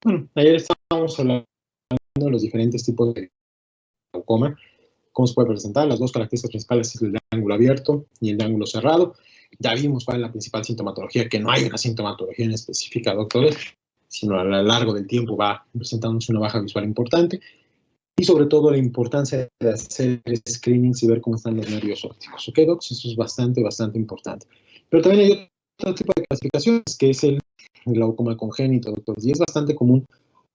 Bueno, ayer estábamos hablando de los diferentes tipos de glaucoma, cómo se puede presentar. Las dos características principales es el de ángulo abierto y el de ángulo cerrado. Ya vimos cuál es la principal sintomatología, que no hay una sintomatología en específica, doctores, sino a lo largo del tiempo va presentándose una baja visual importante. Y sobre todo la importancia de hacer screenings y ver cómo están los nervios ópticos. ¿Ok, docs? Eso es bastante, bastante importante. Pero también hay otro tipo de clasificaciones, que es el glaucoma congénito, doctores. Y es bastante común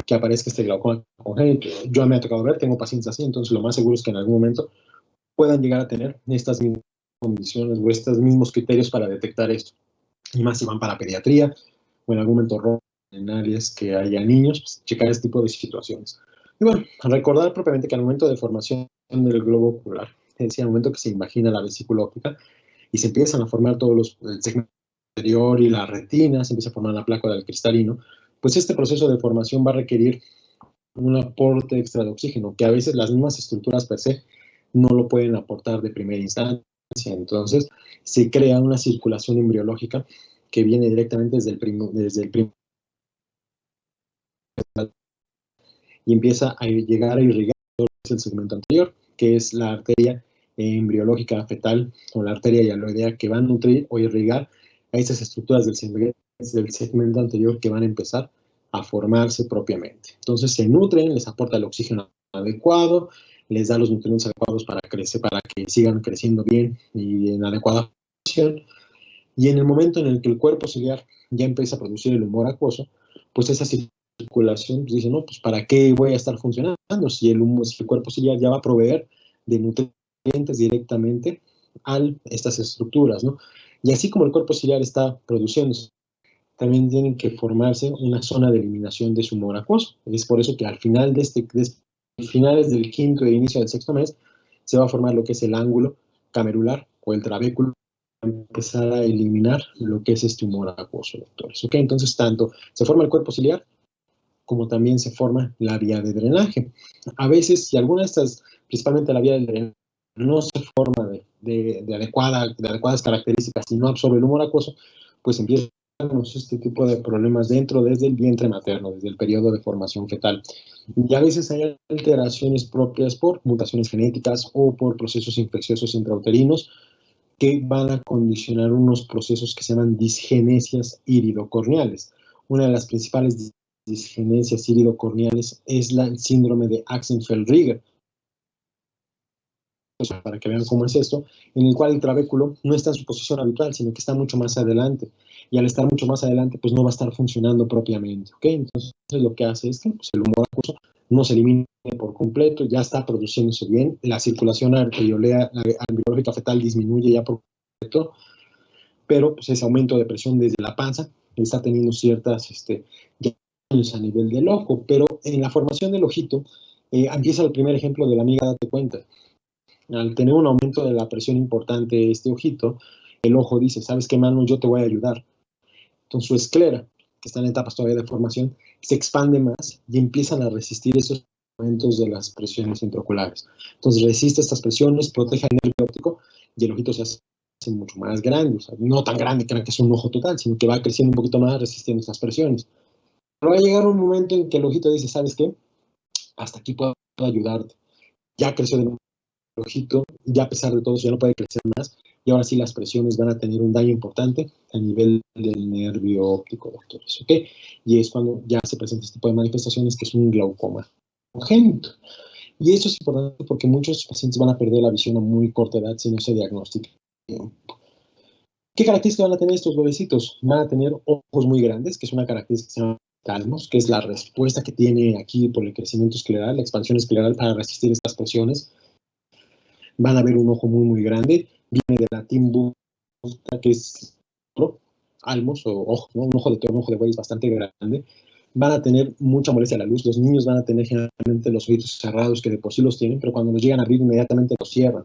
que aparezca este glaucoma congénito. Yo me ha tocado ver, tengo pacientes así, entonces lo más seguro es que en algún momento puedan llegar a tener estas mismas condiciones o estos mismos criterios para detectar esto. Y más si van para pediatría o en algún momento en áreas que haya niños, pues, checar este tipo de situaciones. Y bueno, recordar propiamente que al momento de formación del globo ocular, es decir, al momento que se imagina la vesícula óptica y se empiezan a formar todos los el segmento anterior y la retina, se empieza a formar la placa del cristalino, pues este proceso de formación va a requerir un aporte extra de oxígeno, que a veces las mismas estructuras per se no lo pueden aportar de primera instancia. Entonces, se crea una circulación embriológica que viene directamente desde el primer y empieza a llegar a irrigar todo el segmento anterior, que es la arteria embriológica fetal o la arteria hialoidea que va a nutrir o irrigar a esas estructuras del segmento anterior que van a empezar a formarse propiamente. Entonces se nutren, les aporta el oxígeno adecuado, les da los nutrientes adecuados para crecer, para que sigan creciendo bien y en adecuada función. Y en el momento en el que el cuerpo ciliar ya empieza a producir el humor acuoso, pues esa circulación pues dice, no, pues ¿para qué voy a estar funcionando si si el cuerpo ciliar ya va a proveer de nutrientes directamente a estas estructuras, ¿no? Y así como el cuerpo ciliar está produciendo, también tienen que formarse una zona de eliminación de su humor acuoso. Es por eso que al final finales del quinto e inicio del sexto mes, se va a formar lo que es el ángulo camerular o el trabéculo, empezar a eliminar lo que es este humor acuoso, doctores. ¿Ok? Entonces, tanto se forma el cuerpo ciliar como también se forma la vía de drenaje. A veces, si alguna de estas, principalmente la vía de drenaje, no se forma de adecuadas características y no absorbe el humor acuoso, pues empieza este tipo de problemas dentro desde el vientre materno, desde el periodo de formación fetal. Y a veces hay alteraciones propias por mutaciones genéticas o por procesos infecciosos intrauterinos que van a condicionar unos procesos que se llaman disgenesias iridocorneales. Una de las principales disgenesias iridocorneales es el síndrome de Axenfeld-Rieger, para que vean cómo es esto, en el cual el trabéculo no está en su posición habitual, sino que está mucho más adelante. Y al estar mucho más adelante, pues no va a estar funcionando propiamente. ¿Ok? Entonces, lo que hace es que pues, el humor acuoso no se elimine por completo, ya está produciéndose bien, la circulación arteriológica fetal disminuye ya por completo, pero pues, ese aumento de presión desde la panza está teniendo ciertas daños a nivel del ojo, pero en la formación del ojito empieza el primer ejemplo de la amiga, date cuenta. Al tener un aumento de la presión importante este ojito, el ojo dice, ¿sabes qué, mano? Yo te voy a ayudar. Entonces su esclera, que está en etapas todavía de formación, se expande más y empiezan a resistir esos aumentos de las presiones intraoculares. Entonces resiste estas presiones, protege el nervio óptico y el ojito se hace mucho más grande, o sea, no tan grande que es un ojo total, sino que va creciendo un poquito más resistiendo estas presiones. Pero va a llegar un momento en que el ojito dice, ¿sabes qué? Hasta aquí puedo ayudarte. Ya creció de nuevo el ojito, ya a pesar de todo eso ya no puede crecer más, y ahora sí las presiones van a tener un daño importante a nivel del nervio óptico, doctores, ¿ok? Y es cuando ya se presenta este tipo de manifestaciones que es un glaucoma congénito. Y eso es importante porque muchos pacientes van a perder la visión a muy corta edad si no se diagnostica. ¿Qué características van a tener estos bebecitos? Van a tener ojos muy grandes, que es una característica que se llama calmos, que es la respuesta que tiene aquí por el crecimiento escleral, la expansión escleral para resistir estas presiones. Van a ver un ojo muy, muy grande. Viene del latín busta, que es almos o ojo, ¿no? Un ojo de toro, un ojo de buey es bastante grande. Van a tener mucha molestia a la luz. Los niños van a tener generalmente los ojitos cerrados, que de por sí los tienen, pero cuando los llegan a abrir inmediatamente los cierran.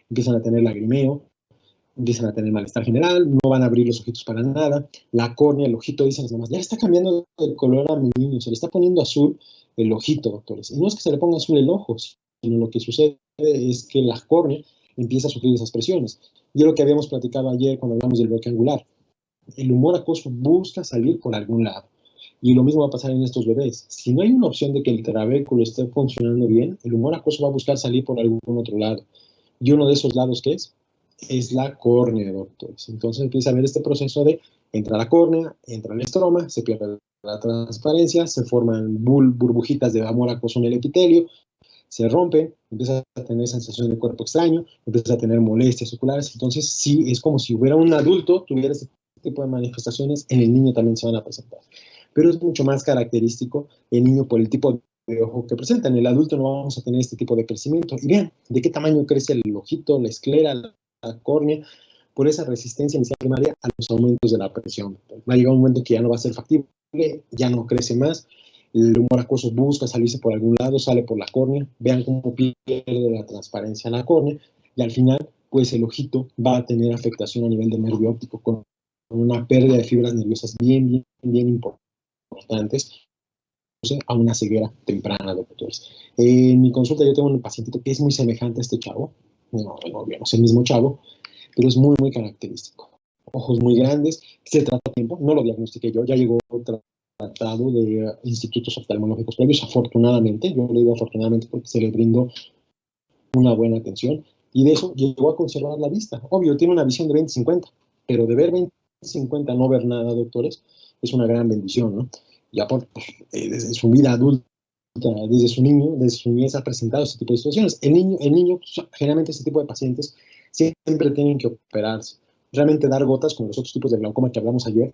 Empiezan a tener lagrimeo, empiezan a tener malestar general, no van a abrir los ojitos para nada. La córnea, el ojito, dicen las mamás, ya está cambiando el color a mi niño, se le está poniendo azul el ojito, doctores. Y no es que se le ponga azul el ojo, sino lo que sucede es que la córnea empieza a sufrir esas presiones. Y es lo que habíamos platicado ayer cuando hablamos del bloque angular. El humor acuoso busca salir por algún lado. Y lo mismo va a pasar en estos bebés. Si no hay una opción de que el trabéculo esté funcionando bien, el humor acuoso va a buscar salir por algún otro lado. Y uno de esos lados, ¿qué es? Es la córnea, doctores. Entonces empieza a haber este proceso de entra la córnea, entra el estroma, se pierde la transparencia, se forman burbujitas de amor acuoso en el epitelio, se rompe, empieza a tener sensación de cuerpo extraño, empieza a tener molestias oculares. Entonces, sí, es como si hubiera un adulto, tuviera este tipo de manifestaciones, en el niño también se van a presentar. Pero es mucho más característico el niño por el tipo de ojo que presenta. En el adulto no vamos a tener este tipo de crecimiento. Y vean, ¿de qué tamaño crece el ojito, la esclera, la córnea? Por esa resistencia inicial primaria a los aumentos de la presión. Va a llegar un momento que ya no va a ser factible, ya no crece más, el humor acuoso busca salirse por algún lado, sale por la córnea, vean cómo pierde la transparencia en la córnea, y al final, pues el ojito va a tener afectación a nivel de nervio óptico, con una pérdida de fibras nerviosas bien importantes, a una ceguera temprana, doctores. En mi consulta yo tengo un pacientito que es muy semejante a este chavo, no es el mismo chavo, pero es muy característico. Ojos muy grandes, se trata a tiempo, no lo diagnostiqué yo, ya llegó tratado de institutos oftalmológicos previos, afortunadamente, yo le digo afortunadamente porque se le brindó una buena atención, y de eso llegó a conservar la vista. Obvio, tiene una visión de 20/50, pero de ver 20/50 no ver nada, doctores, es una gran bendición, ¿no? Ya por, desde su vida adulta, desde su niñez ha presentado este tipo de situaciones. El niño, generalmente este tipo de pacientes siempre tienen que operarse. Realmente dar gotas, como los otros tipos de glaucoma que hablamos ayer,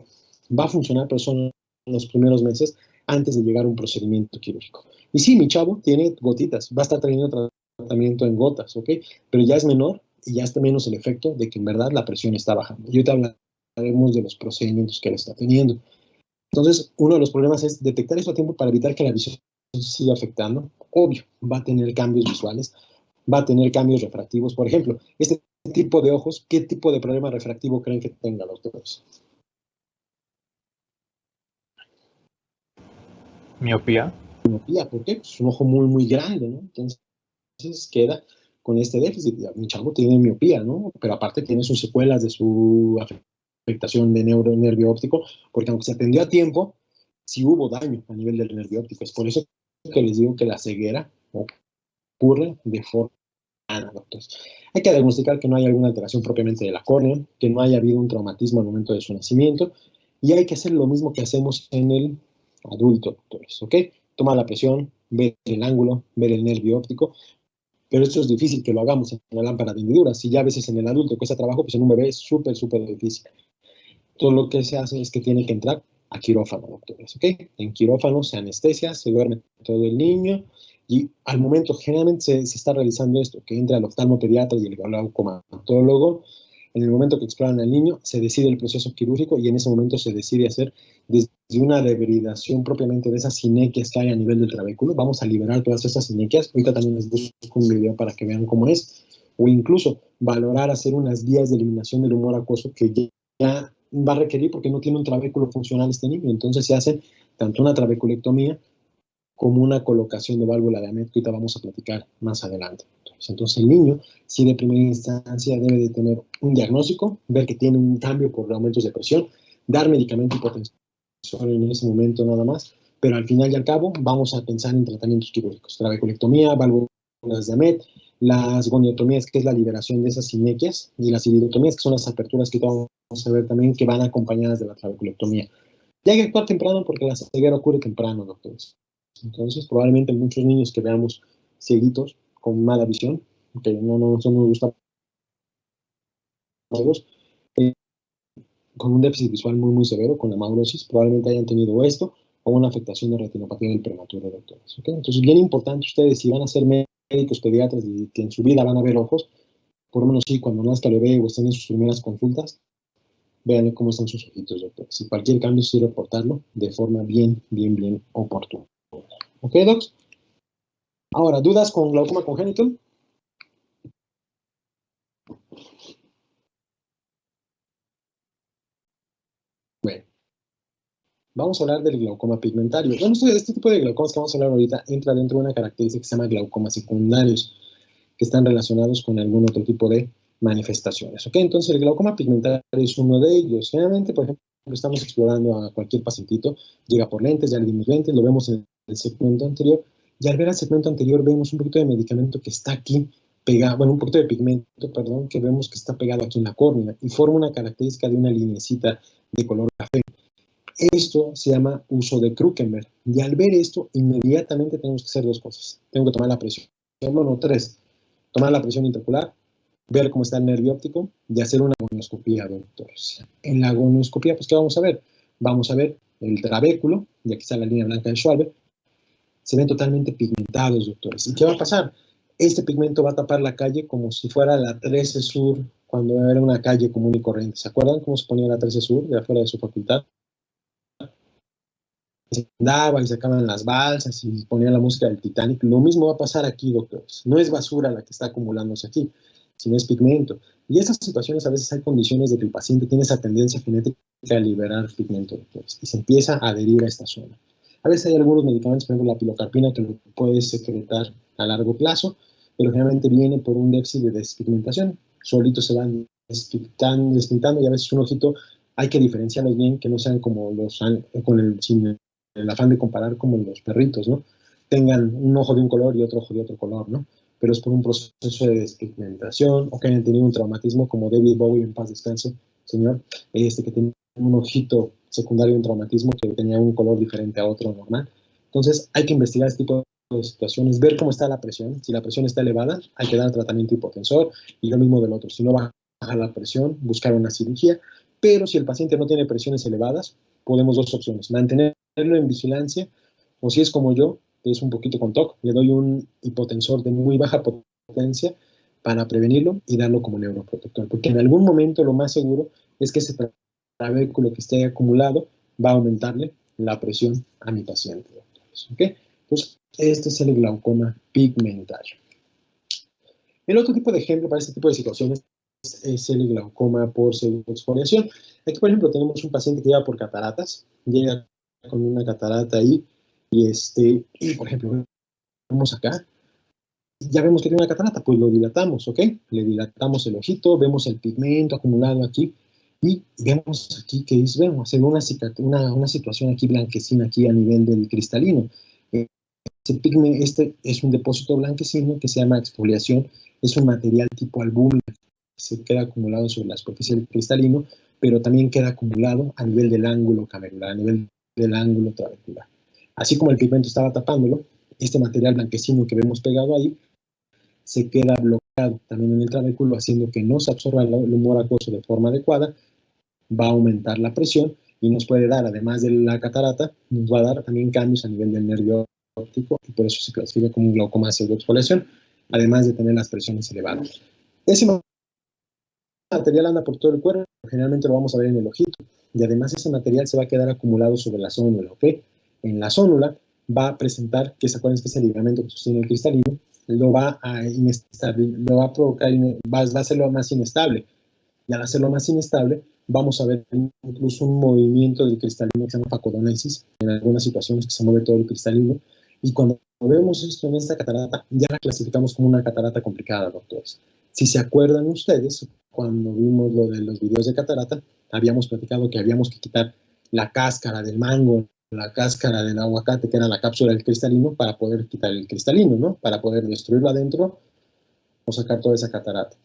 va a funcionar, pero son los primeros meses antes de llegar a un procedimiento quirúrgico. Y sí, mi chavo tiene gotitas, va a estar teniendo tratamiento en gotas, ¿ok? Pero ya es menor y ya está menos el efecto de que en verdad la presión está bajando. Y ahorita hablaremos de los procedimientos que él está teniendo. Entonces, uno de los problemas es detectar eso a tiempo para evitar que la visión siga afectando. Obvio, va a tener cambios visuales, va a tener cambios refractivos. Por ejemplo, este tipo de ojos, ¿qué tipo de problema refractivo creen que tenga, doctores? Miopía. Miopía, ¿por qué? Pues es un ojo muy grande, ¿no? Entonces queda con este déficit. Mi chavo tiene miopía, ¿no? Pero aparte tiene sus secuelas de su afectación de nervio óptico, porque aunque se atendió a tiempo, sí hubo daño a nivel del nervio óptico. Es por eso que les digo que la ceguera ocurre de forma doctores. Hay que diagnosticar que no hay alguna alteración propiamente de la córnea, que no haya habido un traumatismo al momento de su nacimiento, y hay que hacer lo mismo que hacemos en el adulto, doctores, ¿ok? Tomar la presión, ver el ángulo, ver el nervio óptico, pero esto es difícil que lo hagamos en una lámpara de hendiduras. Si ya a veces en el adulto cuesta trabajo, pues en un bebé es súper difícil. Todo lo que se hace es que tiene que entrar a quirófano, doctores, ¿ok? En quirófano se anestesia, se duerme todo el niño, y al momento generalmente se está realizando esto, que entra el oftalmopediatra y el glaucomatólogo. En el momento que exploran al niño, se decide el proceso quirúrgico y en ese momento se decide hacer desde una debridación propiamente de esas sinequias que hay a nivel del trabéculo. Vamos a liberar todas esas sinequias. Ahorita también les busco un video para que vean cómo es. O incluso valorar hacer unas vías de eliminación del humor acuoso que ya va a requerir porque no tiene un trabéculo funcional este niño. Entonces se hace tanto una trabeculectomía como una colocación de válvula de Ahmed, que ahorita vamos a platicar más adelante. Entonces el niño, sí de primera instancia debe de tener un diagnóstico, ver que tiene un cambio por aumentos de presión, dar medicamento hipotensor en ese momento nada más, pero al final y al cabo vamos a pensar en tratamientos quirúrgicos, trabeculectomía, válvulas de Ahmed, las goniotomías, que es la liberación de esas sinequias, y las iridotomías, que son las aperturas que vamos a ver también, que van acompañadas de la trabeculectomía. Y hay que actuar temprano porque la ceguera ocurre temprano, doctores. Entonces, probablemente muchos niños que veamos cieguitos, con mala visión, que no nos gusta todos, con un déficit visual muy severo, con la amaurosis, probablemente hayan tenido esto o una afectación de retinopatía del prematuro, doctores. ¿Okay? Entonces, bien importante ustedes, si van a ser médicos pediatras y que en su vida van a ver ojos, por lo menos sí, cuando nazca el bebé o estén en sus primeras consultas, vean cómo están sus ojitos, doctores. Si cualquier cambio, sí reportarlo de forma bien oportuna. ¿Ok, docs? Ahora, ¿dudas con glaucoma congénito? Bueno, vamos a hablar del glaucoma pigmentario. Bueno, este tipo de glaucomas que vamos a hablar ahorita entra dentro de una característica que se llama glaucomas secundarios, que están relacionados con algún otro tipo de manifestaciones. ¿Ok? Entonces, el glaucoma pigmentario es uno de ellos. Generalmente, por ejemplo, estamos explorando a cualquier pacientito, llega por lentes, ya le dimos lentes, lo vemos en el segmento anterior, y al ver el segmento anterior vemos un poquito de medicamento que está aquí pegado, bueno, un poquito de pigmento, perdón, que vemos que está pegado aquí en la córnea y forma una característica de una linecita de color café. Esto se llama uso de Krukenberg. Y al ver esto, inmediatamente tenemos que hacer dos cosas. Tengo que tomar la presión, bueno, tres. Tomar la presión intraocular, ver cómo está el nervio óptico y hacer una agonoscopía, doctores. En la agonoscopía, pues, ¿qué vamos a ver? Vamos a ver el trabéculo, y aquí está la línea blanca de Schwabe. Se ven totalmente pigmentados, doctores. ¿Y qué va a pasar? Este pigmento va a tapar la calle como si fuera la 13 Sur, cuando era una calle común y corriente. ¿Se acuerdan cómo se ponía la 13 Sur de afuera de su facultad? Se andaba y sacaban las balsas y ponían la música del Titanic. Lo mismo va a pasar aquí, doctores. No es basura la que está acumulándose aquí, sino es pigmento. Y estas situaciones a veces hay condiciones de que el paciente tiene esa tendencia genética a liberar pigmento, doctores, y se empieza a adherir a esta zona. A veces hay algunos medicamentos, por ejemplo la pilocarpina, que lo puede secretar a largo plazo, pero generalmente viene por un déficit de despigmentación. Solitos se van despigmentando y a veces un ojito hay que diferenciarlos bien, que no sean como los con el afán de comparar como los perritos, ¿no? Tengan un ojo de un color y otro ojo de otro color, ¿no? Pero es por un proceso de despigmentación o que hayan tenido un traumatismo como David Bowie, en paz descanse, señor, que tenía un ojito secundario de un traumatismo que tenía un color diferente a otro normal. Entonces hay que investigar este tipo de situaciones, ver cómo está la presión. Si la presión está elevada, hay que dar tratamiento hipotensor y lo mismo del otro. Si no baja la presión, buscar una cirugía. Pero si el paciente no tiene presiones elevadas, podemos dos opciones: mantenerlo en vigilancia, o si es como yo, que es un poquito con TOC, le doy un hipotensor de muy baja potencia para prevenirlo y darlo como neuroprotector, porque en algún momento lo más seguro es que ese trabéculo que esté acumulado va a aumentarle la presión a mi paciente. ¿Okay? Entonces, este es el glaucoma pigmentario. El otro tipo de ejemplo para este tipo de situaciones es el glaucoma por pseudoexfoliación. Aquí, por ejemplo, tenemos un paciente que llega por cataratas, llega con una catarata ahí, y por ejemplo, vemos acá, ya vemos que tiene una catarata, pues lo dilatamos, ¿ok? Le dilatamos el ojito, vemos el pigmento acumulado aquí, y vemos aquí que es, vemos, se ve una situación aquí blanquecina aquí a nivel del cristalino. Este es un depósito blanquecino que se llama exfoliación, es un material tipo albúmina, se queda acumulado sobre la superficie del cristalino, pero también queda acumulado a nivel del ángulo camerular, a nivel del ángulo trabecular. Así como el pigmento estaba tapándolo, este material blanquecino que vemos pegado ahí se queda bloqueado también en el trabéculo, haciendo que no se absorba el humor acuoso de forma adecuada, va a aumentar la presión y nos puede dar, además de la catarata, nos va a dar también cambios a nivel del nervio óptico, y por eso se clasifica como un glaucoma pseudoexfoliación, además de tener las presiones elevadas. Ese material anda por todo el cuerpo, generalmente lo vamos a ver en el ojito, y además ese material se va a quedar acumulado sobre la zónula, ¿ok? En la zónula va a presentar, que se acuerdan que es el ligamento que sostiene el cristalino, lo va a provocar, va a hacerlo más inestable, y al hacerlo más inestable, vamos a ver incluso un movimiento del cristalino que se llama facodonesis, en algunas situaciones que se mueve todo el cristalino, y cuando vemos esto en esta catarata, ya la clasificamos como una catarata complicada, doctores. Si se acuerdan ustedes, cuando vimos lo de los videos de catarata, habíamos platicado que habíamos que quitar la cáscara del mango, la cáscara del aguacate, que era la cápsula del cristalino, para poder quitar el cristalino, ¿no? Para poder destruirlo adentro o sacar toda esa catarata.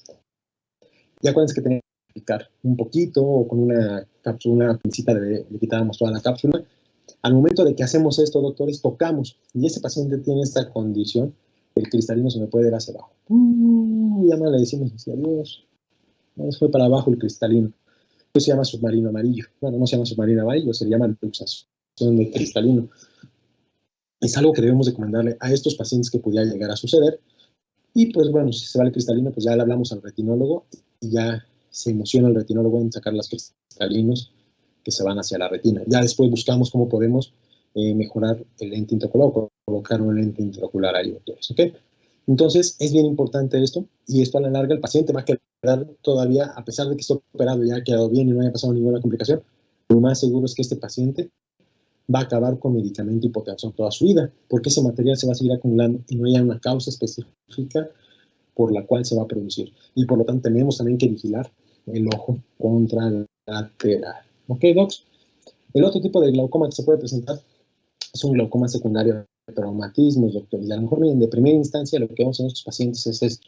Ya acuérdense que tenía que picar un poquito o con una cápsula, una pincita le quitábamos toda la cápsula. Al momento de que hacemos esto, doctores, tocamos, y ese paciente tiene esta condición, el cristalino se me puede ir hacia abajo. Ya no le decimos así, adiós. Fue para abajo el cristalino. Eso se llama submarino amarillo. Bueno, no se llama submarino amarillo, se llama luxación de cristalino. Es algo que debemos recomendarle a estos pacientes que pudiera llegar a suceder. Y pues bueno, si se va el cristalino, pues ya le hablamos al retinólogo y ya se emociona el retinólogo en sacar los cristalinos que se van hacia la retina. Ya después buscamos cómo podemos mejorar el lente intraocular, colocar un lente intraocular ahí, doctores, ¿ok? Entonces, es bien importante esto, y esto a la larga el paciente va a quedar todavía, a pesar de que esté operado y haya quedado bien y no haya pasado ninguna complicación, lo más seguro es que este paciente va a acabar con medicamento hipotensor toda su vida, porque ese material se va a seguir acumulando y no hay una causa específica por la cual se va a producir. Y por lo tanto tenemos también que vigilar el ojo contralateral. ¿Ok, docs? El otro tipo de glaucoma que se puede presentar es un glaucoma secundario de traumatismos, doctor. Y a lo mejor de primera instancia lo que vemos en estos pacientes es esto.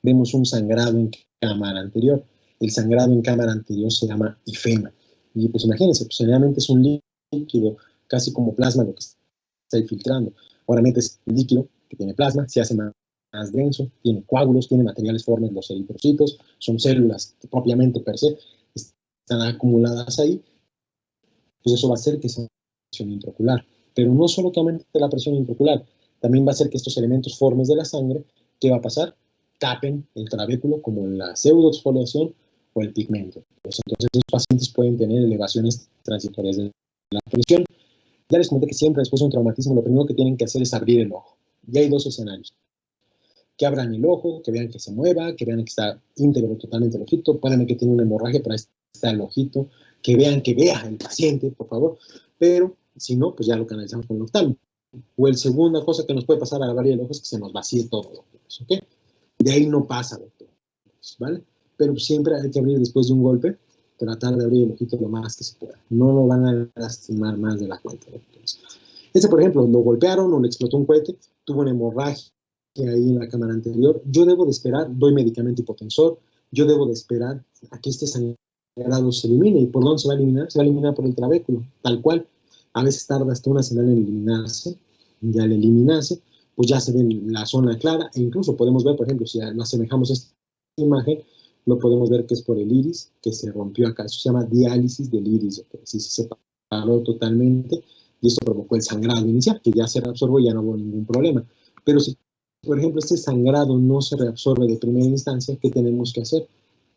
Vemos un sangrado en cámara anterior. El sangrado en cámara anterior se llama ifema. Y pues imagínense, pues generalmente es un líquido casi como plasma lo que está filtrando. Ahora metes el líquido que tiene plasma, se hace más denso, tiene coágulos, tiene materiales formes, los eritrocitos, son células que propiamente per se están acumuladas ahí, pues eso va a hacer que sea presión intraocular. Pero no solo que aumente la presión intraocular, también va a hacer que estos elementos formes de la sangre, ¿qué va a pasar? Tapen el trabéculo como la pseudoexfoliación o el pigmento. Pues entonces los pacientes pueden tener elevaciones transitorias de la presión. Ya les comenté que siempre después de un traumatismo lo primero que tienen que hacer es abrir el ojo. Y hay dos escenarios. Que abran el ojo, que vean que se mueva, que vean que está íntegro totalmente el ojito, pueden ver que tiene una hemorragia, pero ahí está el ojito, que vea el paciente, por favor, pero si no, pues ya lo canalizamos con el oftalmo. O el segunda cosa que nos puede pasar al abrir el ojo es que se nos vacíe todo, doctores, ¿ok? De ahí no pasa, doctor, ¿vale? Pero siempre hay que abrir después de un golpe, tratar de abrir el ojito lo más que se pueda. No lo van a lastimar más de la cuenta, doctores. Por ejemplo, lo golpearon o le explotó un cohete, tuvo una hemorragia ahí en la cámara anterior. Yo debo de esperar, doy medicamento hipotensor, yo debo de esperar a que este sangrado se elimine. ¿Y por dónde se va a eliminar? Se va a eliminar por el trabéculo, tal cual. A veces tarda hasta una semana en eliminarse, y al eliminarse, pues ya se ve la zona clara, e incluso podemos ver, por ejemplo, si nos asemejamos a esta imagen, lo podemos ver que es por el iris, que se rompió acá. Eso se llama diálisis del iris, si se separó totalmente, y esto provocó el sangrado inicial, que ya se reabsorbió y ya no hubo ningún problema. Pero si, por ejemplo, este sangrado no se reabsorbe de primera instancia, ¿qué tenemos que hacer?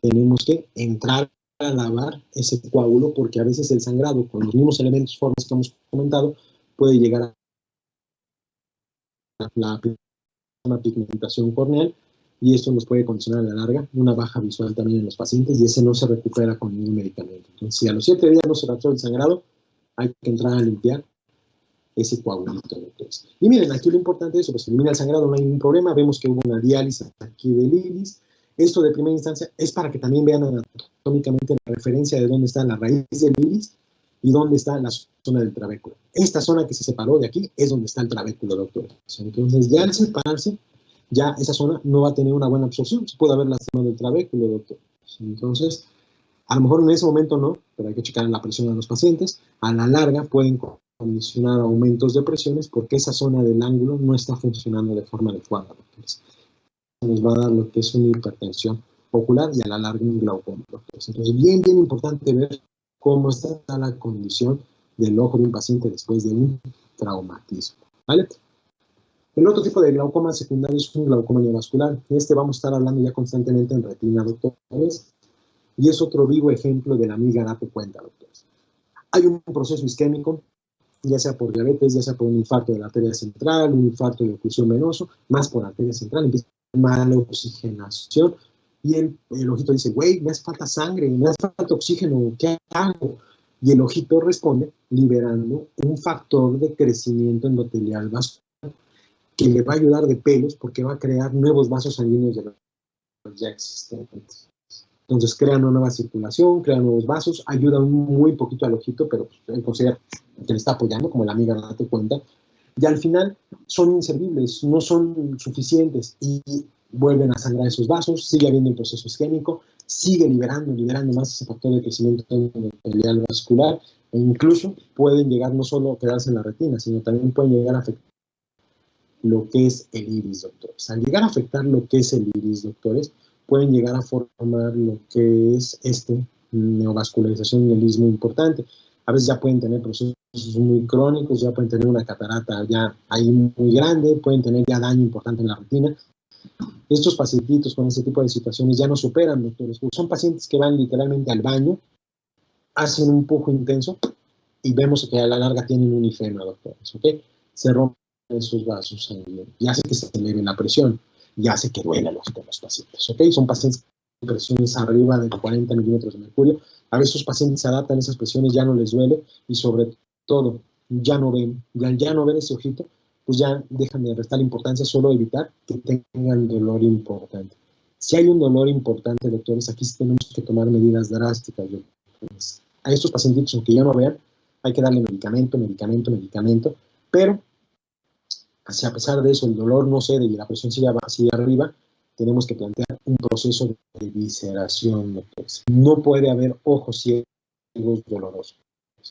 Tenemos que entrar a lavar ese coágulo, porque a veces el sangrado, con los mismos elementos formas que hemos comentado, puede llegar a una pigmentación corneal, y esto nos puede condicionar a la larga una baja visual también en los pacientes, y ese no se recupera con ningún medicamento. Entonces, si a los 7 días no se reabsorbe el sangrado, hay que entrar a limpiar ese coagulito. Entonces. Y miren, aquí lo importante es eso, pues se elimina el sangrado, no hay ningún problema, vemos que hubo una diálisis aquí del iris. Esto de primera instancia es para que también vean anatómicamente la referencia de dónde está la raíz del iris y dónde está la zona del trabéculo. Esta zona que se separó de aquí es donde está el trabéculo, doctor. Entonces, ya al separarse, ya esa zona no va a tener una buena absorción. Se puede haber lastimado del trabéculo, doctor. Entonces, a lo mejor en ese momento no, pero hay que checar la presión de los pacientes. A la larga pueden condicionar aumentos de presiones porque esa zona del ángulo no está funcionando de forma adecuada, doctores. Nos va a dar lo que es una hipertensión ocular y a la larga un glaucoma, doctores. Entonces, bien importante ver cómo está la condición del ojo de un paciente después de un traumatismo, ¿vale? El otro tipo de glaucoma secundario es un glaucoma neovascular. Vamos a estar hablando ya constantemente en retina, doctores, y es otro vivo ejemplo de la amiga date cuenta, doctores. Hay un proceso isquémico, ya sea por diabetes, ya sea por un infarto de la arteria central, un infarto de oclusión venoso, más por arteria central, empieza mala oxigenación, y el ojito dice, güey, me hace falta sangre, me hace falta oxígeno, ¿qué hago? Y el ojito responde liberando un factor de crecimiento endotelial vascular que le va a ayudar de pelos porque va a crear nuevos vasos sanguíneos de los ya existentes. Entonces crea una nueva circulación, crea nuevos vasos, ayuda muy poquito al ojito, pero él considera que le está apoyando, como la amiga date cuenta, y al final son inservibles, no son suficientes, y vuelven a sangrar esos vasos, sigue habiendo un proceso isquémico, sigue liberando más ese factor de crecimiento endotelial vascular, e incluso pueden llegar no solo a quedarse en la retina, sino también pueden llegar a afectar lo que es el iris, doctores. Al llegar a afectar lo que es el iris, doctores, pueden llegar a formar lo que es neovascularización del iris muy importante. A veces ya pueden tener procesos muy crónicos, ya pueden tener una catarata ya ahí muy grande, pueden tener ya daño importante en la retina. Estos pacientitos con este tipo de situaciones ya no superan, doctores. Son pacientes que van literalmente al baño, hacen un pujo intenso y vemos que a la larga tienen un ifema, doctores, ¿ok? Se rompen esos vasos sanguíneos y hace que se eleve la presión y hace que duela los pacientes, ¿ok? Son pacientes con presiones arriba de 40 milímetros de mercurio. A veces los pacientes se adaptan a esas presiones, ya no les duele y sobre todo ya no ven. Y al ya no ver ese ojito, pues ya dejan de restar importancia, solo evitar que tengan dolor importante. Si hay un dolor importante, doctores, aquí tenemos que tomar medidas drásticas, doctores. A estos pacientitos, aunque ya no vean, hay que darle medicamento, pero si a pesar de eso el dolor no cede y la presión sigue hacia arriba, tenemos que plantear un proceso de evisceración, doctores. No puede haber ojos ciegos dolorosos.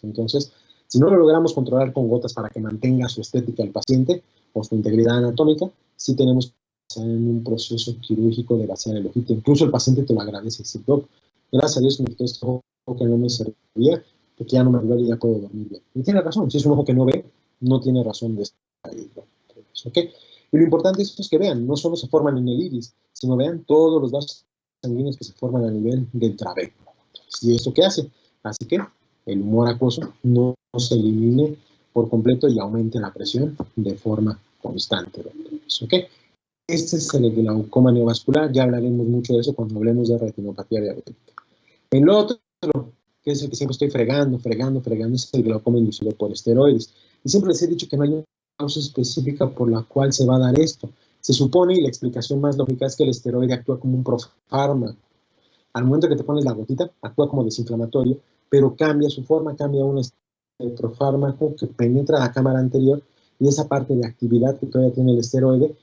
Entonces, si no lo logramos controlar con gotas para que mantenga su estética el paciente o su integridad anatómica, sí tenemos que hacer en un proceso quirúrgico de vaciar el ojito. Incluso el paciente te lo agradece. Dice, doc, gracias a Dios que me quitó este ojo que no me servía, porque ya no me duele y ya puedo dormir bien. Y tiene razón, si es un ojo que no ve, no tiene razón de estar ahí. ¿Okay? Y lo importante es que vean, no solo se forman en el iris, sino vean todos los vasos sanguíneos que se forman a nivel del trabéculo. ¿Y eso qué hace? Así que el humor acuoso no se elimine por completo y aumente la presión de forma constante. ¿Okay? Este es el glaucoma neovascular, ya hablaremos mucho de eso cuando hablemos de retinopatía diabética. El otro, que es el que siempre estoy fregando, es el glaucoma inducido por esteroides. Y siempre les he dicho que no hay una causa específica por la cual se va a dar esto. Se supone, y la explicación más lógica es que el esteroide actúa como un profármaco. Al momento que te pones la gotita, actúa como desinflamatorio, pero cambia su forma, cambia un profármaco que penetra la cámara anterior y esa parte de actividad que todavía tiene el esteroide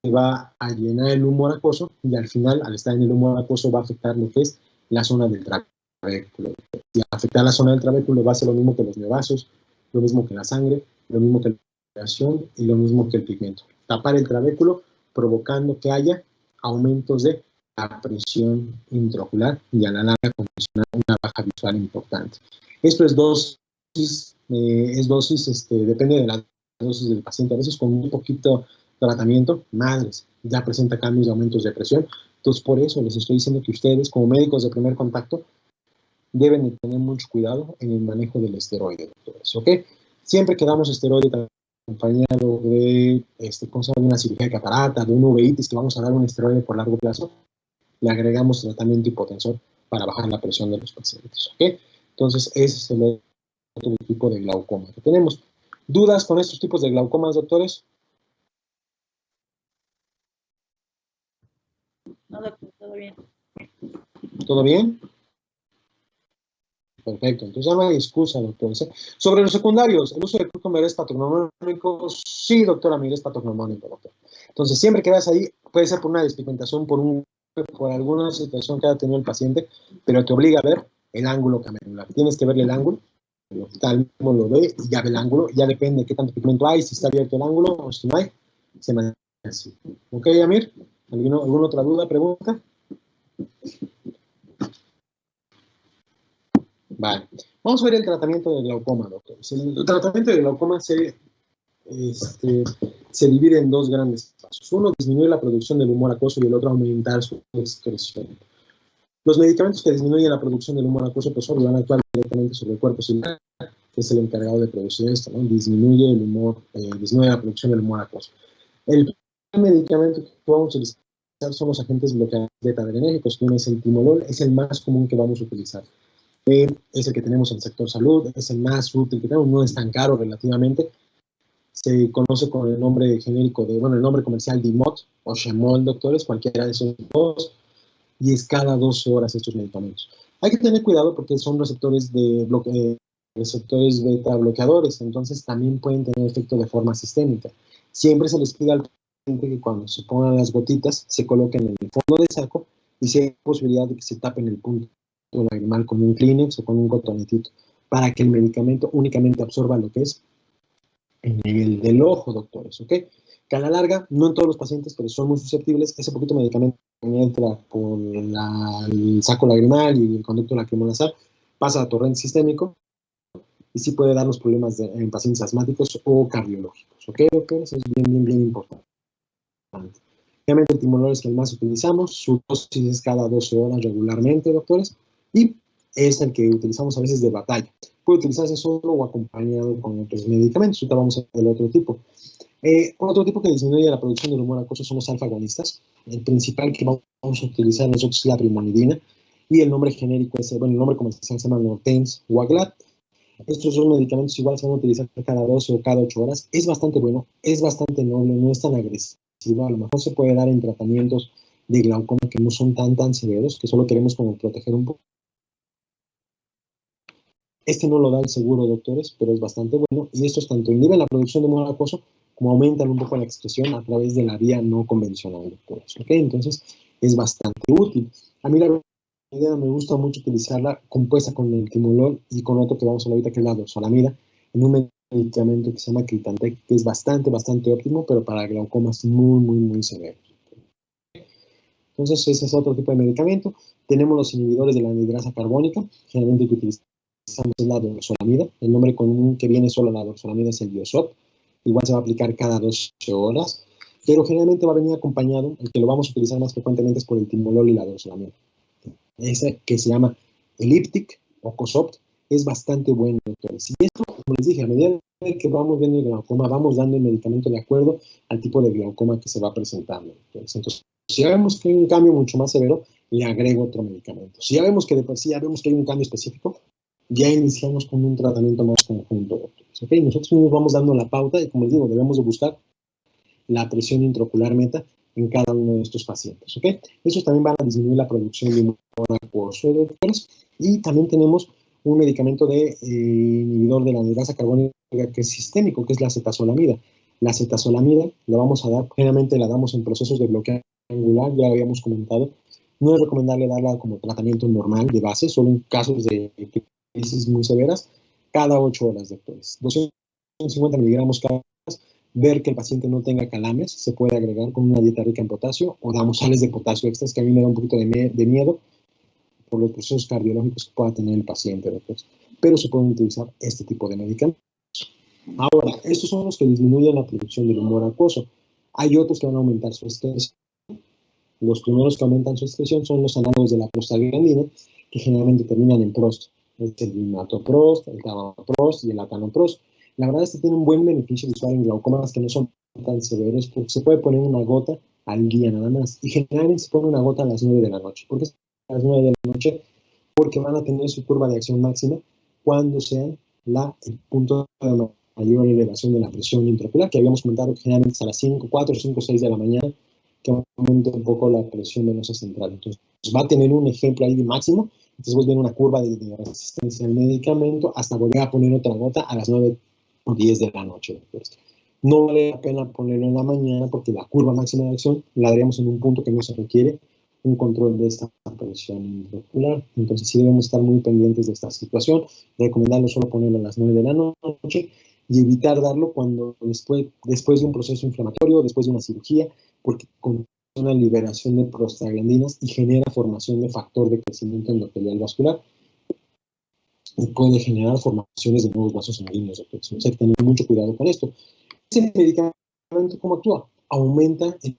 va a llenar el humor acuoso y al final, al estar en el humor acuoso, va a afectar lo que es la zona del trabéculo. Y al afectar la zona del trabéculo va a ser lo mismo que los neovasos, lo mismo que la sangre, lo mismo que la irrigación y lo mismo que el pigmento. Tapar el trabéculo provocando que haya aumentos de la presión intraocular y a la larga condicionar una baja visual importante. Esto es dosis, depende de la dosis del paciente. A veces con un poquito tratamiento, madres, ya presenta cambios y aumentos de presión. Entonces, por eso les estoy diciendo que ustedes, como médicos de primer contacto, deben de tener mucho cuidado en el manejo del esteroide, doctores, ¿ok? Siempre que damos esteroide acompañado de una cirugía de catarata, de un uveitis, que vamos a dar un esteroide por largo plazo, le agregamos tratamiento hipotensor para bajar la presión de los pacientes, ¿ok? Entonces, ese es el otro tipo de glaucoma que tenemos. ¿Dudas con estos tipos de glaucomas, doctores? No, doctor, todo bien. ¿Todo bien? Perfecto, entonces ya no hay excusa, doctor. Sobre los secundarios, el uso de cucumber es patognomónico. Sí, doctora, mire, es patognomónico, doctor. Entonces, siempre que veas ahí, puede ser por una despigmentación, por alguna situación que haya tenido el paciente, pero te obliga a ver el ángulo camerular. Tienes que verle el ángulo, tal como lo ve, y ya ve el ángulo, ya depende de qué tanto pigmento hay, si está abierto el ángulo o si no hay, se mantiene así. ¿Ok, Amir? ¿Alguna otra duda, pregunta? Vale. Vamos a ver el tratamiento de glaucoma, doctores. El tratamiento de glaucoma se divide en dos grandes pasos. Uno, disminuye la producción del humor acuoso y el otro, aumentar su excreción. Los medicamentos que disminuyen la producción del humor acuoso pues, van a actuar directamente sobre el cuerpo celular, que es el encargado de producir esto, ¿no? Disminuye la producción del humor acuoso. El medicamento que vamos a utilizar son los agentes bloqueadores beta-adrenérgicos, que uno es el timolol, es el más común que vamos a utilizar. Es el que tenemos en el sector salud, es el más útil que tenemos, no es tan caro relativamente. Se conoce con el nombre genérico el nombre comercial Dimot o Shemol, doctores, cualquiera de esos dos, y es cada 12 horas estos medicamentos. Hay que tener cuidado porque son receptores beta bloqueadores, entonces también pueden tener efecto de forma sistémica. Siempre se les pide al paciente que cuando se pongan las gotitas se coloquen en el fondo del saco y si hay posibilidad de que se tapen el punto lagrimal con un Kleenex o con un cotonetito para que el medicamento únicamente absorba lo que es el nivel del ojo, doctores, ¿ok? Que a la larga, no en todos los pacientes, pero son muy susceptibles, ese poquito medicamento entra por el saco lagrimal y el conducto lacrimosal, pasa a torrente sistémico y sí puede darnos problemas en pacientes asmáticos o cardiológicos, ¿ok, doctores? Es bien importante. Obviamente el timolol es el más utilizamos, su dosis es cada 12 horas regularmente, doctores, y es el que utilizamos a veces de batalla. Puede utilizarse solo o acompañado con otros medicamentos. Ahorita vamos a ver el otro tipo. Otro tipo que disminuye la producción del humor acuoso son los alfa-agonistas. El principal que vamos a utilizar nosotros es la brimonidina y el nombre genérico es, el nombre comercial se llama Nortens o Aglat. Estos dos medicamentos igual se van a utilizar cada 12 o cada 8 horas. Es bastante bueno, es bastante noble, no es tan agresivo. A lo mejor se puede dar en tratamientos de glaucoma que no son tan severos, que solo queremos como proteger un poco Este no lo da el seguro, doctores, pero es bastante bueno, y estos tanto inhiben la producción de humor acuoso como aumentan un poco la expresión a través de la vía no convencional, doctores. ¿Ok? Entonces, es bastante útil. A mí la verdad me gusta mucho utilizarla compuesta con el timolol y con otro que vamos a ver ahorita, que es la dorzolamida, en un medicamento que se llama Critantec, que es bastante óptimo, pero para glaucomas muy severos. Entonces, ese es otro tipo de medicamento. Tenemos los inhibidores de la anhidrasa carbónica, generalmente que utilizamos es la dorzolamida. El nombre común que viene solo la dorzolamida es el Diosop. Igual se va a aplicar cada 12 horas, pero generalmente va a venir acompañado, el que lo vamos a utilizar más frecuentemente es por el timolol y la dorzolamida. Ese que se llama Elliptic o Cosopt es bastante bueno, doctores. Y esto, como les dije, a medida que vamos viendo el glaucoma, vamos dando el medicamento de acuerdo al tipo de glaucoma que se va presentando. Entonces, si ya vemos que hay un cambio mucho más severo, le agrego otro medicamento. Si ya vemos que de por sí ya vemos que hay un cambio específico, ya iniciamos con un tratamiento más conjunto, doctores. ¿Okay? Nosotros mismos vamos dando la pauta y, como les digo, debemos de buscar la presión intraocular meta en cada uno de estos pacientes. ¿Okay? Esos también van a disminuir la producción de humor acuoso, doctores. Y también tenemos un medicamento de inhibidor de la anhidrasa carbónica que es sistémico, que es la acetazolamida. La acetazolamida la vamos a dar, generalmente la damos en procesos de bloqueo angular, ya lo habíamos comentado. No es recomendable darla como tratamiento normal de base, solo en casos de crisis muy severas, cada 8 horas, doctores. 250 miligramos cada hora. Ver que el paciente no tenga calames, se puede agregar con una dieta rica en potasio o damos sales de potasio extras, que a mí me da un poquito de miedo por los procesos cardiológicos que pueda tener el paciente, doctores. Pero se pueden utilizar este tipo de medicamentos. Ahora, estos son los que disminuyen la producción del humor acuoso. Hay otros que van a aumentar su excreción. Los primeros que aumentan su excreción son los análogos de la prostaglandina, que generalmente terminan en prost. Es el imatoprost, el tavaprost y el latanoprost. La verdad es que tiene un buen beneficio visual en glaucomas que no son tan severos, porque se puede poner una gota al día nada más. Y generalmente se pone una gota a las 9 de la noche. ¿Por qué a las 9 de la noche? Porque van a tener su curva de acción máxima cuando sea el punto de mayor elevación de la presión intraocular, que habíamos comentado que generalmente es a las 5, 4, 5, 6 de la mañana, que aumenta un poco la presión venosa central. Entonces, va a tener un ejemplo ahí de máximo, después viene una curva de resistencia al medicamento, hasta volver a poner otra gota a las 9 o 10 de la noche. Después. No vale la pena ponerlo en la mañana porque la curva máxima de acción la daríamos en un punto que no se requiere un control de esta presión intraocular. Entonces, sí debemos estar muy pendientes de esta situación, recomendarlo solo ponerlo a las 9 de la noche y evitar darlo cuando después de un proceso inflamatorio, después de una cirugía, porque contiene una liberación de prostaglandinas y genera formación de factor de crecimiento endotelial vascular y puede generar formaciones de nuevos vasos sanguíneos. Entonces, hay que tener mucho cuidado con esto. Ese medicamento, ¿cómo actúa? Aumenta el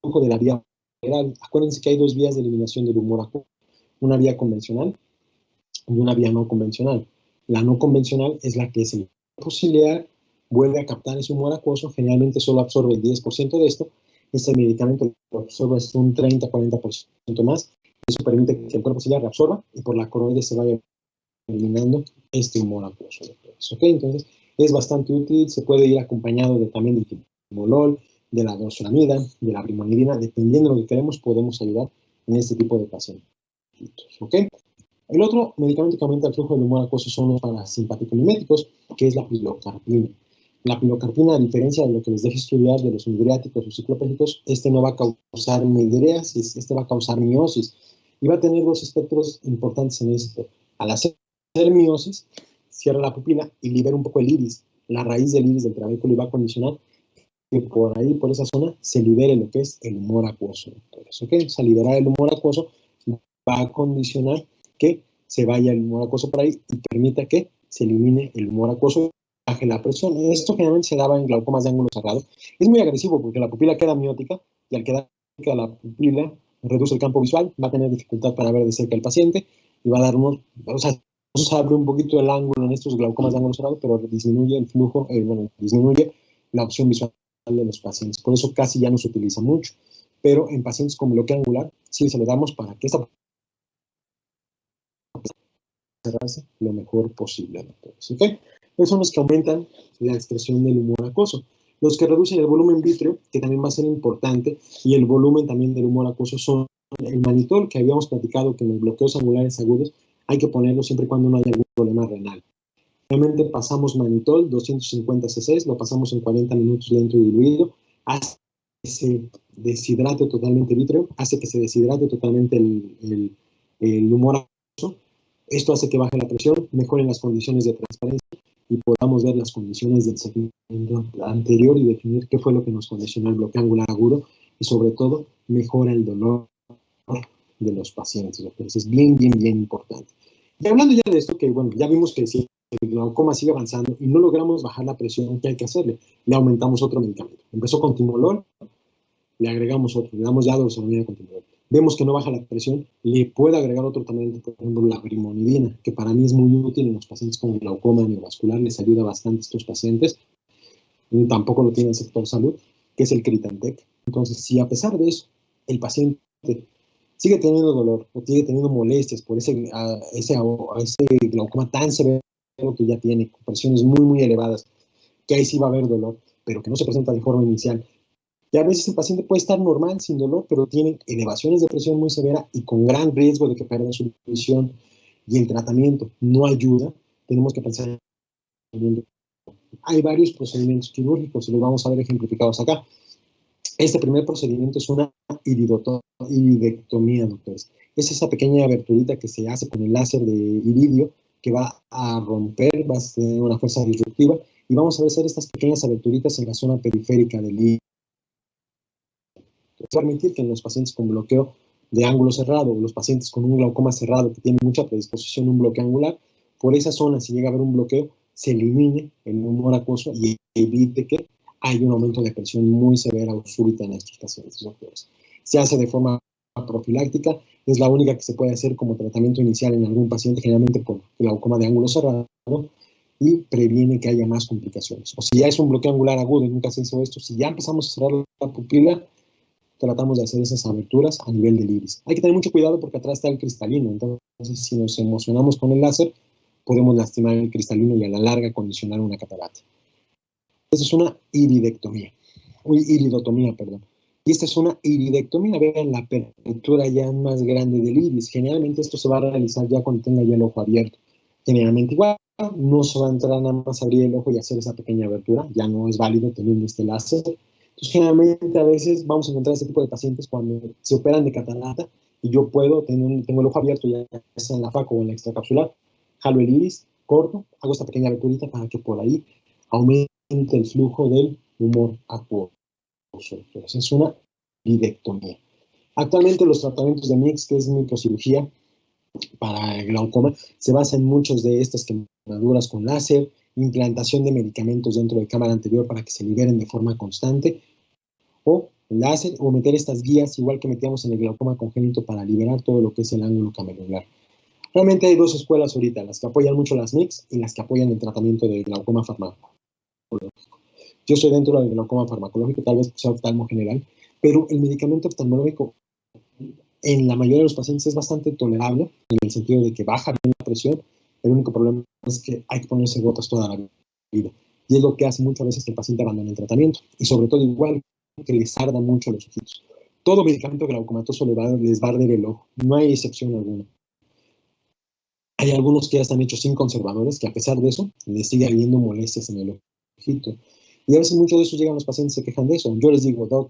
flujo de la vía lateral. Acuérdense que hay dos vías de eliminación del humor acuoso, una vía convencional y una vía no convencional. La no convencional es la que es el ciliar, vuelve a captar ese humor acuoso, generalmente solo absorbe el 10% de esto. Este medicamento lo absorbe hasta un 30-40% más. Eso permite que el cuerpo ciliar reabsorba y por la coroides se vaya eliminando este humor acuoso. ¿Okay? Entonces, es bastante útil, se puede ir acompañado también del timolol, de la dorzolamida, de la brimonidina, dependiendo de lo que queremos, podemos ayudar en este tipo de pacientes. ¿Okay? El otro medicamento que aumenta el flujo del humor acuoso son los parasimpático-miméticos, que es la pilocarpina. La pilocarpina, a diferencia de lo que les deje estudiar de los midriáticos o ciclopénicos, este no va a causar midriasis, este va a causar miosis. Y va a tener dos espectros importantes en esto. Al hacer miosis, cierra la pupila y libera un poco el iris. La raíz del iris del trabéculo y va a condicionar que por ahí, por esa zona, se libere lo que es el humor acuoso. Entonces, ¿okay? O sea, liberar el humor acuoso va a condicionar que se vaya el humor acuoso por ahí y permita que se elimine el humor acuoso, baje la presión. Esto generalmente se daba en glaucomas de ángulo cerrado. Es muy agresivo porque la pupila queda miótica y al quedar miótica la pupila reduce el campo visual, va a tener dificultad para ver de cerca al paciente y va a dar se abre un poquito el ángulo en estos glaucomas de ángulo cerrado, pero disminuye el flujo, disminuye la opción visual de los pacientes. Por eso casi ya no se utiliza mucho. Pero en pacientes con bloqueo angular, sí se lo damos para que esta cerrarse lo mejor posible. ¿Okay? Esos son los que aumentan la expresión del humor acuoso. Los que reducen el volumen vítreo, que también va a ser importante, y el volumen también del humor acuoso son el manitol, que habíamos platicado que en los bloqueos angulares agudos hay que ponerlo siempre y cuando no haya algún problema renal. Realmente pasamos mannitol, 250 cc, lo pasamos en 40 minutos lento y diluido, hace que se deshidrate totalmente el vítreo, hace que se deshidrate totalmente el humor acuoso. Esto hace que baje la presión, mejoren las condiciones de transparencia y podamos ver las condiciones del segmento anterior y definir qué fue lo que nos condicionó el bloqueo angular agudo y sobre todo mejora el dolor de los pacientes. Entonces es bien importante. Y hablando ya de esto, que bueno, ya vimos que si el glaucoma sigue avanzando y no logramos bajar la presión, ¿qué hay que hacerle? Le aumentamos otro medicamento. Empezó con timolol, le agregamos otro, le damos ya dorsodonía con timolol. Vemos que no baja la presión, le puede agregar otro tratamiento, por ejemplo, la brimonidina, que para mí es muy útil en los pacientes con glaucoma neovascular, les ayuda bastante a estos pacientes. Tampoco lo tiene el sector salud, que es el Critantec. Entonces, si a pesar de eso, el paciente sigue teniendo dolor o sigue teniendo molestias por ese glaucoma tan severo que ya tiene, con presiones muy elevadas, que ahí sí va a haber dolor, pero que no se presenta de forma inicial, y a veces el paciente puede estar normal, sin dolor, pero tiene elevaciones de presión muy severa y con gran riesgo de que pierda su visión, y el tratamiento no ayuda, tenemos que pensar en el. Hay varios procedimientos quirúrgicos y los vamos a ver ejemplificados acá. Este primer procedimiento es una iridectomía, doctores. Es esa pequeña aberturita que se hace con el láser de iridio que va a romper, va a tener una fuerza disruptiva y vamos a hacer estas pequeñas aberturitas en la zona periférica del iris. Permitir que en los pacientes con bloqueo de ángulo cerrado o los pacientes con un glaucoma cerrado que tienen mucha predisposición a un bloqueo angular, por esa zona, si llega a haber un bloqueo, se elimine el humor acuoso y evite que haya un aumento de presión muy severa o súbita en estos pacientes, doctores. Se hace de forma profiláctica, es la única que se puede hacer como tratamiento inicial en algún paciente, generalmente con glaucoma de ángulo cerrado, y previene que haya más complicaciones. O si ya es un bloqueo angular agudo y nunca se hizo esto, si ya empezamos a cerrar la pupila, tratamos de hacer esas aberturas a nivel del iris. Hay que tener mucho cuidado porque atrás está el cristalino, entonces si nos emocionamos con el láser, podemos lastimar el cristalino y a la larga condicionar una catarata. Esta es una iridotomía, perdón. Y esta es una iridectomía, vean la apertura ya más grande del iris. Generalmente esto se va a realizar ya cuando tenga ya el ojo abierto. Generalmente igual, no se va a entrar nada más a abrir el ojo y hacer esa pequeña abertura, ya no es válido teniendo este láser. Entonces, generalmente a veces vamos a encontrar este tipo de pacientes cuando se operan de catarata y yo tengo el ojo abierto ya sea en la faco o en la extracapsular, jalo el iris, corto, hago esta pequeña aberturita para que por ahí aumente el flujo del humor acuoso. Entonces, es una iridectomía. Actualmente los tratamientos de MIX, que es microcirugía para el glaucoma, se basan en muchos de estas quemaduras con láser, implantación de medicamentos dentro de cámara anterior para que se liberen de forma constante, o láser, o meter estas guías, igual que metíamos en el glaucoma congénito, para liberar todo lo que es el ángulo camerular. Realmente hay dos escuelas ahorita, las que apoyan mucho las MIX y las que apoyan el tratamiento de glaucoma farmacológico. Yo estoy dentro del glaucoma farmacológico, tal vez sea oftalmo general, pero el medicamento oftalmológico en la mayoría de los pacientes es bastante tolerable, en el sentido de que baja bien la presión. El único problema es que hay que ponerse gotas toda la vida. Y es lo que hace muchas veces que el paciente abandone el tratamiento. Y sobre todo igual que les arda mucho los ojitos. Todo medicamento glaucomatoso les va a arder el ojo. No hay excepción alguna. Hay algunos que ya están hechos sin conservadores, que a pesar de eso, les sigue habiendo molestias en el ojito. Y a veces muchos de esos llegan los pacientes y se quejan de eso. Yo les digo, doc,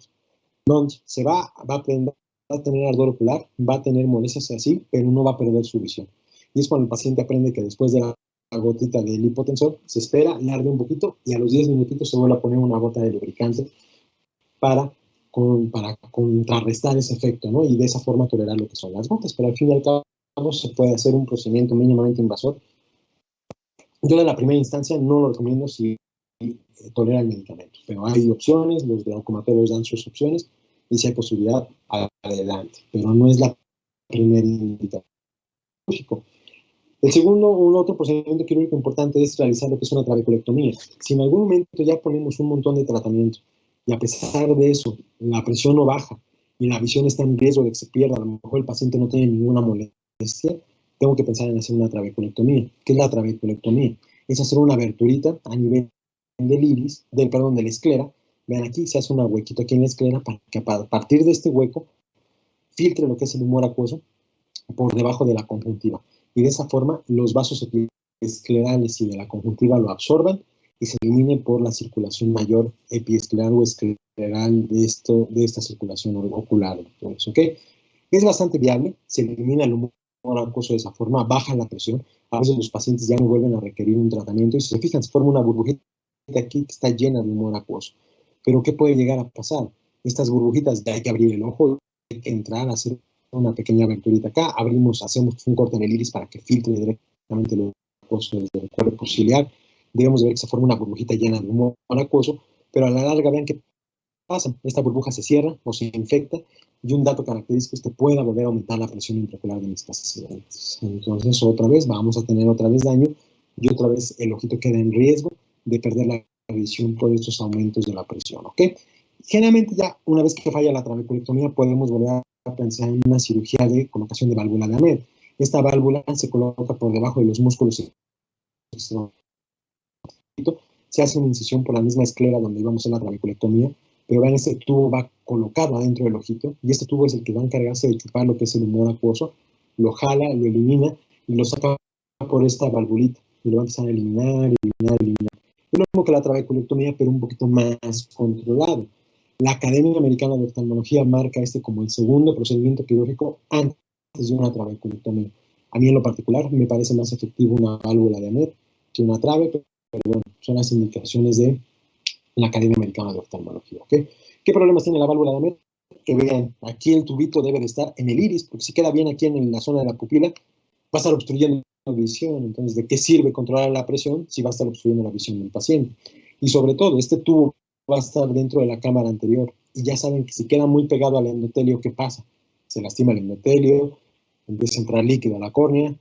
no, se va a tener ardor ocular, va a tener molestias así, pero no va a perder su visión. Y es cuando el paciente aprende que después de la gotita del hipotensor, se espera, le arde un poquito y a los 10 minutitos se vuelve a poner una gota de lubricante para contrarrestar ese efecto, ¿no? Y de esa forma tolerar lo que son las gotas. Pero al fin y al cabo se puede hacer un procedimiento mínimamente invasor. Yo de la primera instancia no lo recomiendo si tolera el medicamento, pero hay opciones, los glaucomatólogos dan sus opciones y si hay posibilidad, adelante. Pero no es la primera indicación. El segundo, un otro procedimiento quirúrgico importante es realizar lo que es una trabeculectomía. Si en algún momento ya ponemos un montón de tratamiento y a pesar de eso la presión no baja y la visión está en riesgo de que se pierda, a lo mejor el paciente no tiene ninguna molestia, tengo que pensar en hacer una trabeculectomía. ¿Qué es la trabeculectomía? Es hacer una aberturita a nivel del iris, de la esclera. Vean aquí, se hace un huequito aquí en la esclera para que a partir de este hueco filtre lo que es el humor acuoso por debajo de la conjuntiva. y de esa forma los vasos epiesclerales y de la conjuntiva lo absorban y se elimine por la circulación mayor epiescleral o escleral de esta circulación ocular. Entonces, ¿ok? Es bastante viable, se elimina el humor acuoso de esa forma, baja la presión, a veces los pacientes ya no vuelven a requerir un tratamiento y si se fijan, se forma una burbujita aquí que está llena de humor acuoso. Pero ¿qué puede llegar a pasar? Estas burbujitas, ya hay que abrir el ojo, hay que entrar a hacer una pequeña aberturita acá, abrimos, hacemos un corte en el iris para que filtre directamente el acuoso desde el cuerpo ciliar. Debemos ver que se forma una burbujita llena de humor acuoso, pero a la larga vean qué pasa. Esta burbuja se cierra o se infecta y un dato característico es que pueda volver a aumentar la presión intraocular de mis pacientes. Entonces, otra vez, vamos a tener otra vez daño y otra vez el ojito queda en riesgo de perder la visión por estos aumentos de la presión, ¿ok? Generalmente ya una vez que falla la trabeculectomía podemos volver a pensar en una cirugía de colocación de válvula de Ahmed. Esta válvula se coloca por debajo de los músculos. Se hace una incisión por la misma esclera donde íbamos a hacer la trabeculectomía, pero vean, este tubo va colocado adentro del ojito y este tubo es el que va a encargarse de chupar lo que es el humor acuoso, lo jala, lo elimina y lo saca por esta valvulita y lo va a empezar a eliminar. Es lo mismo que la trabeculectomía, pero un poquito más controlado. La Academia Americana de Oftalmología marca este como el segundo procedimiento quirúrgico antes de una trabeculectomía. A mí en lo particular me parece más efectivo una válvula de Ahmed que una trabe, pero bueno, son las indicaciones de la Academia Americana de Oftalmología, ¿ok? ¿Qué problemas tiene la válvula de Ahmed? Que vean, aquí el tubito debe de estar en el iris, porque si queda bien aquí en la zona de la pupila, va a estar obstruyendo la visión. Entonces, ¿de qué sirve controlar la presión si va a estar obstruyendo la visión del paciente? Y sobre todo, este tubo va a estar dentro de la cámara anterior. Y ya saben que si queda muy pegado al endotelio, ¿qué pasa? Se lastima el endotelio, empieza a entrar líquido a la córnea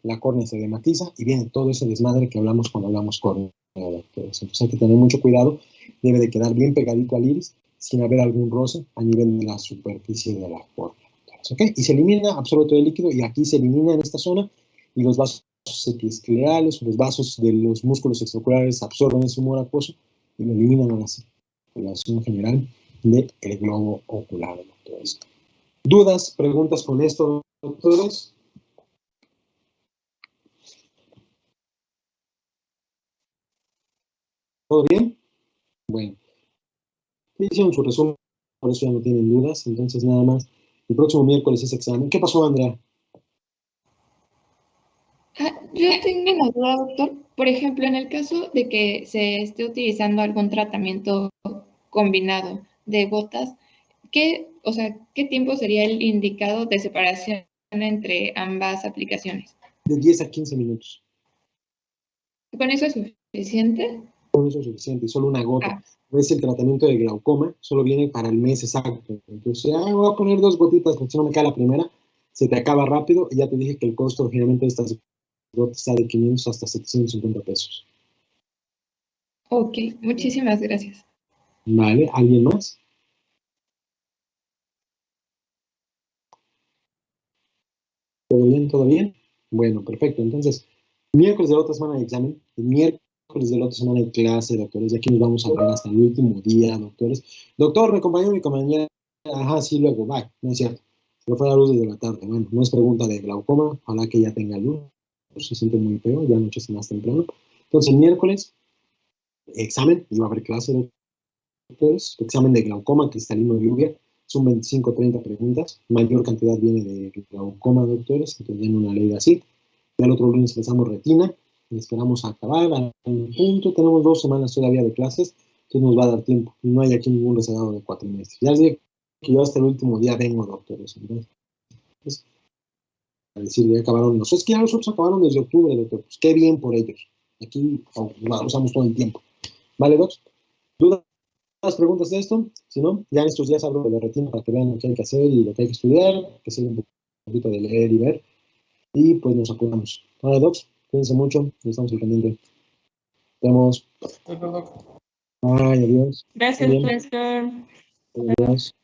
se edematiza y viene todo ese desmadre que hablamos cuando hablamos córnea. Entonces hay que tener mucho cuidado, debe de quedar bien pegadito al iris sin haber algún roce a nivel de la superficie de la córnea. ¿Okay? Y se elimina, absorbe todo el líquido y aquí se elimina en esta zona y los vasos epiesclerales, los vasos de los músculos extraoculares absorben ese humor acuoso y lo eliminan a la circulación general del globo ocular. Entonces, ¿dudas, preguntas con esto, doctores? ¿Todo bien? Bueno, hicieron su resumen, por eso ya no tienen dudas. Entonces, nada más, el próximo miércoles es examen. ¿Qué pasó, Andrea? Yo tengo una duda, doctor. Por ejemplo, en el caso de que se esté utilizando algún tratamiento combinado de gotas, ¿qué tiempo sería el indicado de separación entre ambas aplicaciones? De 10 a 15 minutos. ¿Con eso es suficiente? Con eso es suficiente, solo una gota. Ah, No es el tratamiento de glaucoma, solo viene para el mes exacto. Entonces, voy a poner 2 gotitas porque si no me cae la primera, se te acaba rápido y ya te dije que el costo generalmente de estas gotas está de 500 hasta 750 pesos. ok, muchísimas gracias. ¿Vale? ¿Alguien más? ¿Todo bien? ¿Todo bien? Bueno, perfecto. Entonces, miércoles de la otra semana hay examen, el miércoles de la otra semana hay clase, doctores, y aquí nos vamos a ver hasta el último día, doctores. Doctor, me acompañó mi compañera. Ajá, sí, luego, bye. No es cierto. Se me fue la luz desde la tarde. Bueno, no es pregunta de glaucoma, ojalá que ya tenga luz. Se siente muy feo, ya anoche más temprano. Entonces, el miércoles, examen, iba a haber clase, doctores, examen de glaucoma cristalino lluvia. Son 25 o 30 preguntas. Mayor cantidad viene de glaucoma, doctores, entonces en una ley de así. Ya el otro lunes empezamos retina, y esperamos a acabar a un punto. Tenemos 2 semanas todavía de clases, entonces nos va a dar tiempo. Y no hay aquí ningún rezagado de cuatrimestre. Ya sé que yo hasta el último día vengo, doctores. Entonces, a decir, ya acabaron. Es que ya los otros acabaron desde octubre, doctor. Pues qué bien por ellos. Aquí usamos todo el tiempo. ¿Vale, docs? ¿Dudas, preguntas de esto? Si no, ya en estos días abro de retina para que vean lo que hay que hacer y lo que hay que estudiar, que sea un poquito de leer y ver. Y pues nos apuramos. Vale, docs, cuídense mucho y estamos al pendiente. Nos vemos. Bye, adiós. Gracias, doctor. Adiós.